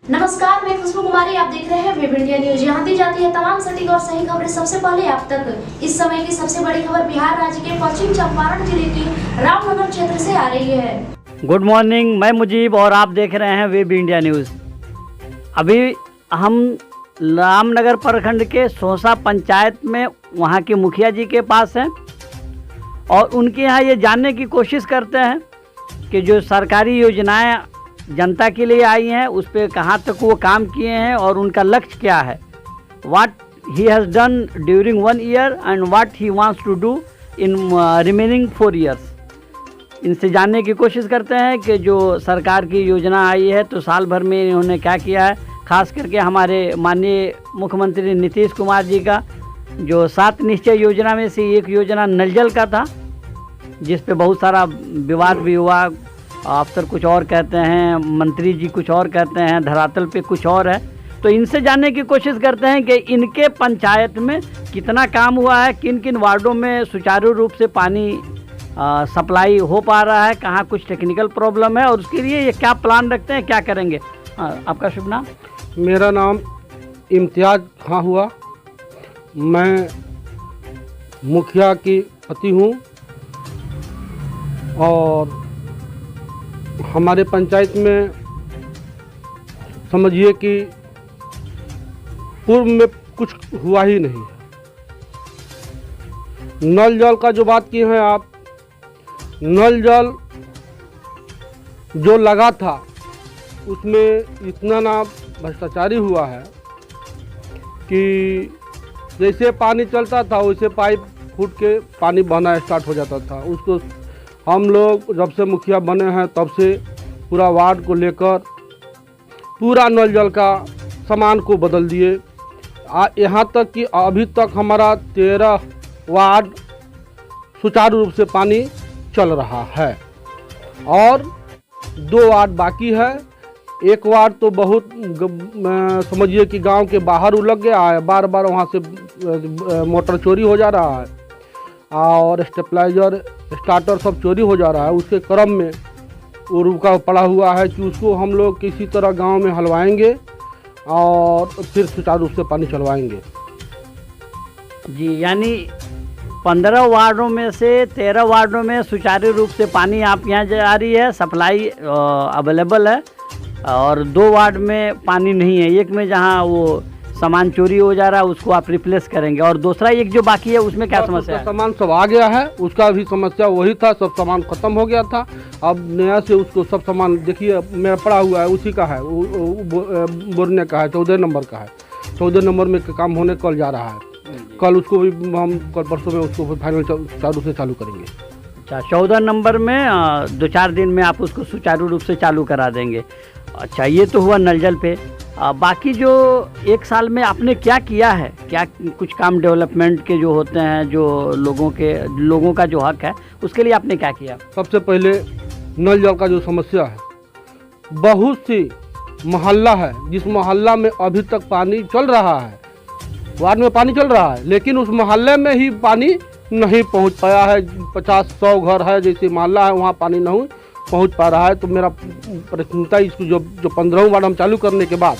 नमस्कार, मैं खुशबू कुमारी। आप देख रहे हैं वेब इंडिया न्यूज। यहाँ दी जाती है तमाम सटीक और सही खबरें सबसे पहले आप तक। इस समय की सबसे बड़ी खबर बिहार राज्य के पश्चिम चंपारण जिले की रामनगर क्षेत्र से आ रही है। गुड मॉर्निंग, मैं मुजीब और आप देख रहे हैं वेब इंडिया न्यूज़। अभी हम रामनगर प्रखंड के सोसा पंचायत में वहाँ के मुखिया जी के पास हैं और उनके यहाँ ये जानने की कोशिश करते हैं कि जो सरकारी योजनाएं जनता के लिए आई हैं उस पर कहाँ तक वो काम किए हैं और उनका लक्ष्य क्या है, what he has done during 1 year and what he wants to do in remaining 4 years. इनसे जानने की कोशिश करते हैं कि जो सरकार की योजना आई है तो साल भर में इन्होंने क्या किया है। खास करके हमारे माननीय मुख्यमंत्री नीतीश कुमार जी का जो 7 निश्चय योजना में से एक योजना नल जल का था, जिस पे बहुत सारा विवाद भी हुआ। अफसर कुछ और कहते हैं, मंत्री जी कुछ और कहते हैं, धरातल पे कुछ और है। तो इनसे जानने की कोशिश करते हैं कि इनके पंचायत में कितना काम हुआ है, किन किन वार्डों में सुचारू रूप से पानी सप्लाई हो पा रहा है, कहाँ कुछ टेक्निकल प्रॉब्लम है और उसके लिए ये क्या प्लान रखते हैं, क्या करेंगे। आपका शुभ नाम? मेरा नाम इम्तियाज़ खां हुआ। मैं मुखिया की पति हूँ और हमारे पंचायत में समझिए कि पूर्व में कुछ हुआ ही नहीं है। नल जल का जो बात की है आप, नल जल जो लगा था उसमें इतना ना भ्रष्टाचारी हुआ है कि जैसे पानी चलता था वैसे पाइप फूट के पानी बहना स्टार्ट हो जाता था। उसको हम लोग जब से मुखिया बने हैं तब से पूरा वार्ड को लेकर पूरा नल जल का सामान को बदल दिए। यहाँ तक कि अभी तक हमारा 13 वार्ड सुचारू रूप से पानी चल रहा है और 2 वार्ड बाकी है। एक वार्ड तो बहुत समझिए कि गांव के बाहर उलझ गया है, बार बार वहाँ से मोटर चोरी हो जा रहा है और स्टेबलाइजर स्टार्टर सब चोरी हो जा रहा है। उसके क्रम में वो रुका पड़ा हुआ है कि उसको हम लोग किसी तरह गांव में हलवाएंगे और फिर सुचारू रूप से पानी चलवाएंगे। जी, यानी 15 वार्डों में से 13 वार्डों में सुचारू रूप से पानी आप यहाँ जारी है, सप्लाई अवेलेबल है और 2 वार्ड में पानी नहीं है। एक में जहाँ वो सामान चोरी हो जा रहा है उसको आप रिप्लेस करेंगे और दूसरा एक जो बाकी है उसमें क्या समस्या है? सामान सब आ गया है, उसका भी समस्या वही था, सब सामान खत्म हो गया था। अब नया से उसको सब सामान देखिए मेरा पड़ा हुआ है, उसी का है, बोरने का है, 14 नंबर का है। 14 नंबर में काम होने कल जा रहा है। कल उसको भी हम कल परसों में उसको फाइनल चालू से चालू करेंगे। अच्छा, 14 नंबर में 2-4 दिन में आप उसको सुचारू रूप से चालू करा देंगे। अच्छा, ये तो हुआ नल जल पे। बाकी जो 1 साल में आपने क्या किया है, क्या कुछ काम डेवलपमेंट के जो होते हैं, जो लोगों का जो हक है उसके लिए आपने क्या किया? सबसे पहले नल जल का जो समस्या है, बहुत सी मोहल्ला है जिस मोहल्ला में अभी तक पानी चल रहा है, वार्ड में पानी चल रहा है, लेकिन उस मोहल्ले में ही पानी नहीं पहुंच पाया है। 50-100 घर है जैसे मोहल्ला है, वहाँ पानी नहीं पहुंच पा रहा है। तो मेरा प्राथमिकता इसको जो 15वां वार्ड हम चालू करने के बाद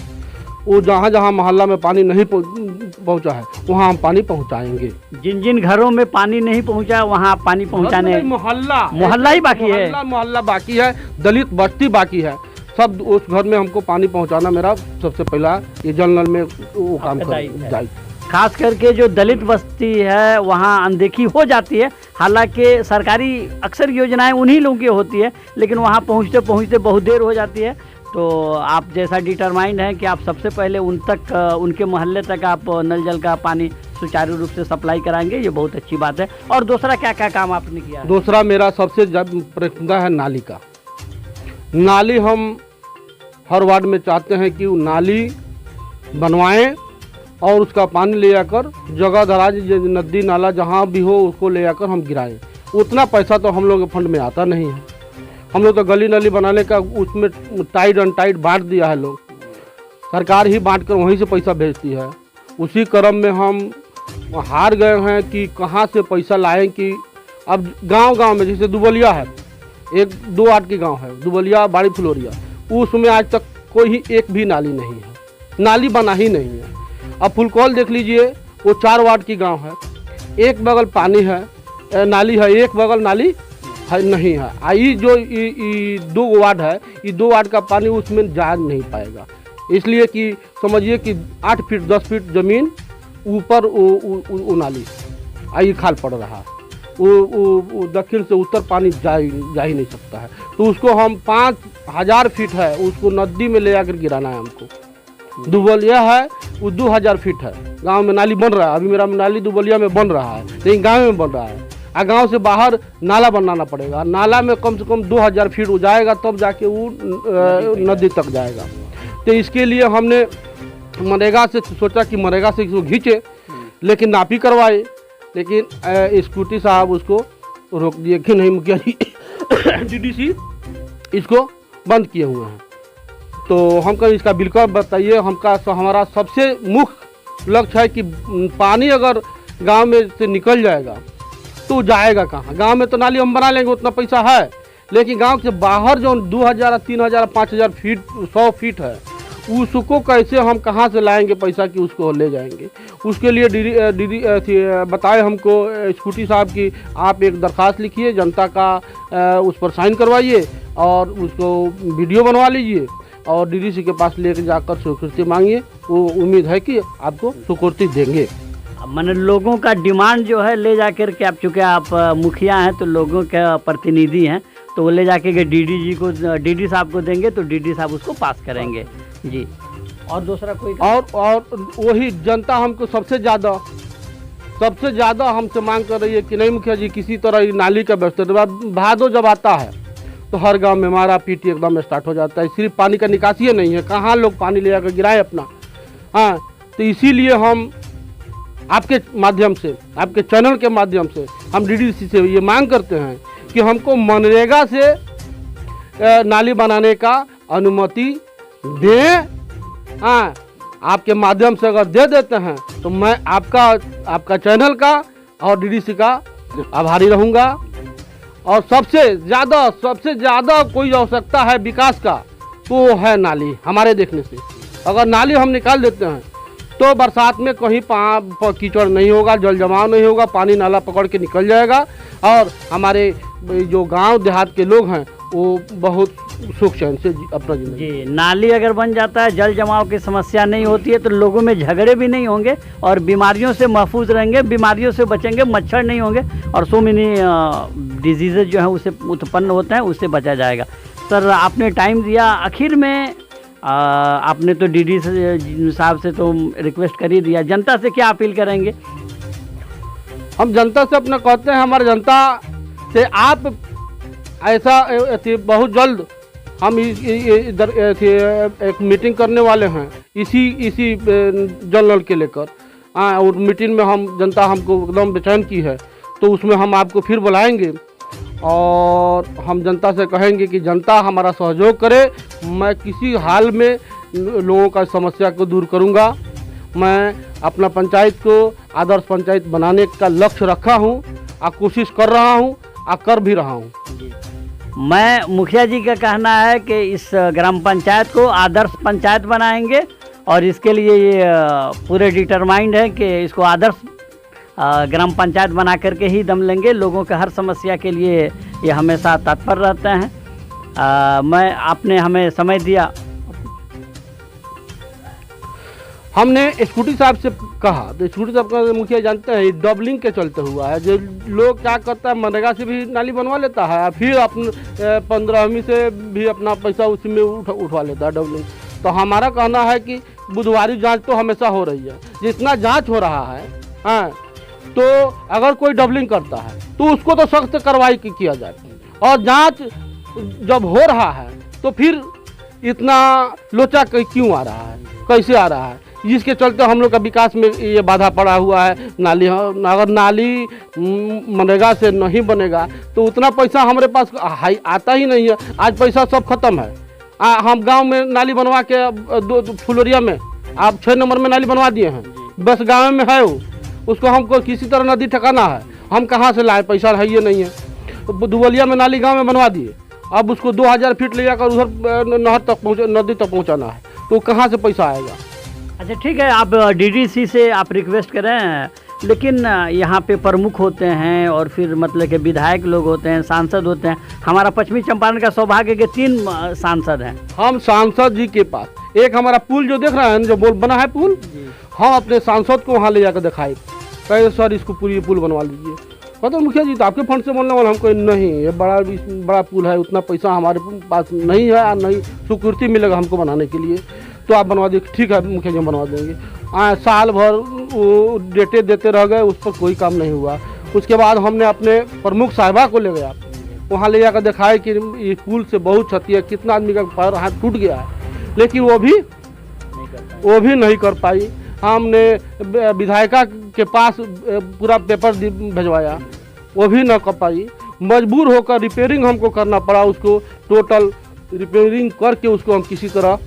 वो जहाँ जहाँ मोहल्ला में पानी नहीं पहुंचा है वहाँ हम पानी पहुंचाएंगे। जिन जिन घरों में पानी नहीं पहुंचा वहाँ आप पानी पहुंचाने, मोहल्ला ही बाकी है, मोहल्ला बाकी है, दलित बस्ती बाकी है, सब उस घर में हमको पानी पहुँचाना मेरा सबसे पहला ये जल नल में वो काम कर। खास करके जो दलित बस्ती है वहाँ अनदेखी हो जाती है। हालांकि सरकारी अक्सर योजनाएं उन्हीं लोगों की होती है, लेकिन वहाँ पहुँचते पहुँचते बहुत देर हो जाती है। तो आप जैसा डिटरमाइंड है कि आप सबसे पहले उन तक, उनके मोहल्ले तक आप नल जल का पानी सुचारू रूप से सप्लाई कराएंगे, ये बहुत अच्छी बात है। और दूसरा क्या क्या काम आपने किया? दूसरा मेरा सबसे प्राथमिकता है नाली का। नाली हम हर वार्ड में चाहते हैं कि नाली बनवाएं और उसका पानी ले जाकर जगह दराज नदी नाला जहाँ भी हो उसको ले जाकर हम गिराएं। उतना पैसा तो हम लोग के फंड में आता नहीं है। हम लोग तो गली नली बनाने का उसमें टाइट अनटाइट बांट दिया है, लोग सरकार ही बांट कर वहीं से पैसा भेजती है। उसी क्रम में हम हार गए हैं कि कहाँ से पैसा लाएं। कि अब गांव-गांव में जैसे दुबलिया है, 1-2 वार्ड की गांव है दुबलिया, बाड़ी फुलोरिया, उसमें आज तक कोई एक भी नाली नहीं है, नाली बना ही नहीं है। अब फुलकौल देख लीजिए, वो 4 वार्ड की गांव है, एक बगल पानी है, नाली है, एक बगल नाली है नहीं है। आई जो 2 वार्ड है, ये 2 वार्ड का पानी उसमें जा नहीं पाएगा, इसलिए कि समझिए कि 8 फीट 10 फीट ज़मीन ऊपर वो नाली आई खाल पड़ रहा है। वो दक्षिण से उत्तर पानी जा ही नहीं सकता है। तो उसको हम 5000 फीट है, उसको नदी में ले जाकर गिराना है हमको। दुबलिया है वो 2000 फीट है, गांव में नाली बन रहा है। अभी मेरा नाली दुबलिया में बन रहा है, लेकिन गांव में बन रहा है। गांव से बाहर नाला बनाना पड़ेगा, नाला में कम से कम 2000 फीट हो जाएगा, तब जाके वो नदी तक जाएगा। तो इसके लिए हमने मनरेगा से सोचा कि मनरेगा से इसको खींचे, लेकिन नापी करवाए, लेकिन स्कूटी साहब उसको रोक दिए कि नहीं मुखिया जी डीडीसी इसको बंद किए हुए हैं। तो हम कहीं इसका बिल्कुल बताइए। हमारा सबसे मुख्य लक्ष्य है कि पानी अगर गांव में से निकल जाएगा तो जाएगा कहाँ? गांव में तो नाली हम बना लेंगे, उतना पैसा है, लेकिन गांव से बाहर जो 2000 3000 5000 फीट 100 फीट है, उसको कैसे हम कहाँ से लाएंगे पैसा कि उसको ले जाएंगे? उसके लिए दीदी बताए हमको स्कूटी साहब कि आप एक दरख्वास्त लिखिए, जनता का उस पर साइन करवाइए और उसको वीडियो बनवा लीजिए और डीडीसी के पास लेकर जाकर स्वीकृति मांगिए। वो उम्मीद है कि आपको स्वीकृति देंगे। मैंने लोगों का डिमांड जो है ले जाकर के, आप चूँकि आप मुखिया हैं तो लोगों के प्रतिनिधि हैं, तो वो ले जाके के डीडी साहब को देंगे तो डीडी साहब उसको पास करेंगे जी। और दूसरा कोई और वही जनता हमको सबसे ज़्यादा हमसे मांग कर रही है कि नहीं मुखिया जी किसी तरह ये नाली का व्यवस्था। भादो जब आता है तो हर गांव में मारा पीटी एकदम स्टार्ट हो जाता है, सिर्फ पानी का निकासी नहीं है, कहाँ लोग पानी ले जाकर गिराए अपना। हाँ, तो इसीलिए हम आपके माध्यम से, आपके चैनल के माध्यम से हम डीडीसी से ये मांग करते हैं कि हमको मनरेगा से नाली बनाने का अनुमति दें। हाँ, आपके माध्यम से अगर दे देते हैं तो मैं आपका चैनल का और डीडीसी का आभारी रहूँगा। और सबसे ज़्यादा कोई आवश्यकता है विकास का तो वो है नाली। हमारे देखने से अगर नाली हम निकाल देते हैं तो बरसात में कहीं कीचड़ नहीं होगा, जल जमाव नहीं होगा, पानी नाला पकड़ के निकल जाएगा और हमारे जो गांव देहात के लोग हैं वो बहुत सुख चैन से अपना जिंदगी। जी, नाली अगर बन जाता है, जल जमाव की समस्या नहीं होती है तो लोगों में झगड़े भी नहीं होंगे और बीमारियों से महफूज रहेंगे, बीमारियों से बचेंगे, मच्छर नहीं होंगे और सो मेनी डिजीज़ जो है उससे उत्पन्न होते हैं, उससे बचा जाएगा। सर आपने टाइम दिया, आखिर में आपने तो डीडी साहब से तो रिक्वेस्ट कर ही दिया, जनता से क्या अपील करेंगे? हम जनता से अपना कहते हैं, हमारे जनता से आप ऐसा बहुत जल्द हम इधर एक मीटिंग करने वाले हैं इसी जल नल के लेकर। और मीटिंग में हम जनता हमको एकदम बेचैन की है, तो उसमें हम आपको फिर बुलाएंगे और हम जनता से कहेंगे कि जनता हमारा सहयोग करे। मैं किसी हाल में लोगों का समस्या को दूर करूंगा। मैं अपना पंचायत को आदर्श पंचायत बनाने का लक्ष्य रखा हूं और कोशिश कर रहा हूं और कर भी रहा हूं। मैं मुखिया जी का कहना है कि इस ग्राम पंचायत को आदर्श पंचायत बनाएंगे और इसके लिए ये पूरे डिटरमाइंड है कि इसको आदर्श ग्राम पंचायत बना करके ही दम लेंगे। लोगों के हर समस्या के लिए ये हमेशा तत्पर रहते हैं। आपने हमें समय दिया। हमने स्कूटी साहब से कहा तो स्कूटी साहब का मुखिया जानते हैं डबलिंग के चलते हुआ है। जो लोग क्या करता है, मनरेगा से भी नाली बनवा लेता है, फिर अपने 15वीं से भी अपना पैसा उसी में उठवा लेता है डबलिंग। तो हमारा कहना है कि बुधवारी जांच तो हमेशा हो रही है, जितना जांच हो रहा है। हाँ, तो अगर कोई डबलिंग करता है तो उसको तो सख्त कार्रवाई किया जाए। और जांच जब हो रहा है तो फिर इतना लोचा क्यों आ रहा है, कैसे आ रहा है, जिसके चलते हम लोग का विकास में ये बाधा पड़ा हुआ है। नाली अगर नाली मनरेगा से नहीं बनेगा तो उतना पैसा हमारे पास आता ही नहीं है। आज पैसा सब खत्म है। हम गांव में नाली बनवा के फुलोरिया में आप 6 नंबर में नाली बनवा दिए हैं, बस गांव में है वो, उसको हमको किसी तरह नदी ठकाना है, हम कहाँ से लाए, पैसा है ये नहीं है। तो दुबलिया में नाली गाँव में बनवा दिए, अब उसको 2000 फीट ले जाकर उधर नहर तक नदी तक पहुँचाना है, तो कहाँ से पैसा आएगा। अच्छा ठीक है, आप डीडीसी से आप रिक्वेस्ट करें, लेकिन यहाँ पे प्रमुख होते हैं और फिर मतलब कि विधायक लोग होते हैं, सांसद होते हैं। हमारा पश्चिमी चंपारण का सौभाग्य के 3 सांसद हैं। हम सांसद जी के पास एक हमारा पुल जो देख रहे हैं, जो बना है पुल, हम अपने सांसद को वहाँ ले जाकर दिखाए, कहे सर इसको पूरी पुल बनवा लीजिए। कहते मुखिया जी तो आपके फंड से बनने वाला, हमको नहीं, ये बड़ा पुल है, उतना पैसा हमारे पास नहीं है और नहीं स्वीकृति मिलेगा हमको बनाने के लिए, तो आप बनवा दीजिए। ठीक है मुखिया जी हम बनवा देंगे। साल भर वो डेटे देते रह गए, उस पर कोई काम नहीं हुआ। उसके बाद हमने अपने प्रमुख साहिबा को ले गया, वहाँ ले जाकर दिखाए कि ये पुल से बहुत क्षति है, कितना आदमी का पैर हाथ टूट गया है, लेकिन वो भी नहीं कर पाई। हमने विधायिका के पास पूरा पेपर भिजवाया, वो भी न कर पाई। मजबूर होकर रिपेयरिंग हमको करना पड़ा, उसको टोटल रिपेयरिंग करके उसको हम किसी तरह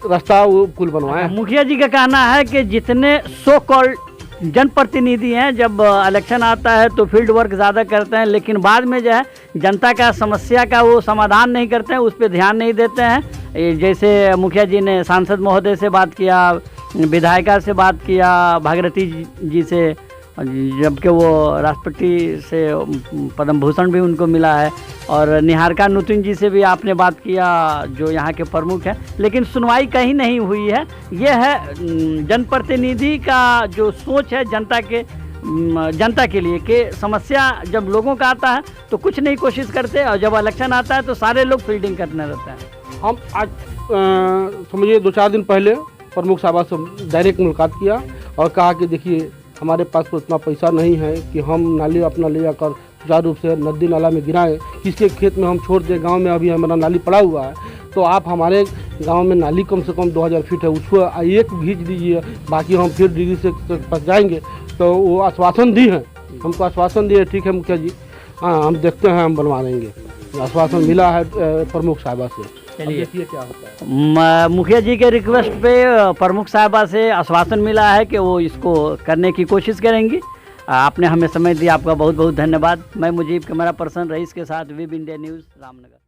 रास्ता वो पुल बनवाए। मुखिया जी का कहना है कि जितने सो कॉल्ड जनप्रतिनिधि हैं, जब इलेक्शन आता है तो फील्ड वर्क ज़्यादा करते हैं, लेकिन बाद में जो है जनता का समस्या का वो समाधान नहीं करते हैं, उस पर ध्यान नहीं देते हैं। जैसे मुखिया जी ने सांसद महोदय से बात किया, विधायिका से बात किया, भागीरथी जी से, जबकि वो राष्ट्रपति से पद्म भूषण भी उनको मिला है, और निहारिका नूतन जी से भी आपने बात किया जो यहाँ के प्रमुख हैं, लेकिन सुनवाई कहीं नहीं हुई है। ये है जनप्रतिनिधि का जो सोच है जनता के लिए कि समस्या जब लोगों का आता है तो कुछ नहीं कोशिश करते, और जब इलेक्शन आता है तो सारे लोग फील्डिंग करने रहते हैं। हम आज समझिए 2-4 दिन पहले प्रमुख साहब से डायरेक्ट मुलाकात किया और कहा कि देखिए हमारे पास तो इतना पैसा नहीं है कि हम नाली अपना ले जाकर सुचारू रूप से नदी नाला में गिराएं, किसके खेत में हम छोड़ दें। गांव में अभी हमारा नाली पड़ा हुआ है, तो आप हमारे गांव में नाली कम से कम 2000 फीट है, उसको एक भीज दीजिए, बाकी हम फिर डीडी से पास जाएंगे। तो वो आश्वासन दी है, हमको आश्वासन दिए, ठीक है मुखिया जी, हाँ हम देखते हैं, हम बनवा देंगे। आश्वासन मिला है प्रमुख साहिबा से। चलिए क्या होता है। मुखिया जी के रिक्वेस्ट पे प्रमुख साहिबा से आश्वासन मिला है कि वो इसको करने की कोशिश करेंगी। आपने हमें समय दिया, आपका बहुत बहुत धन्यवाद। मैं मुजीब, कैमरा पर्सन रईस के साथ, वेब इंडिया न्यूज़, रामनगर।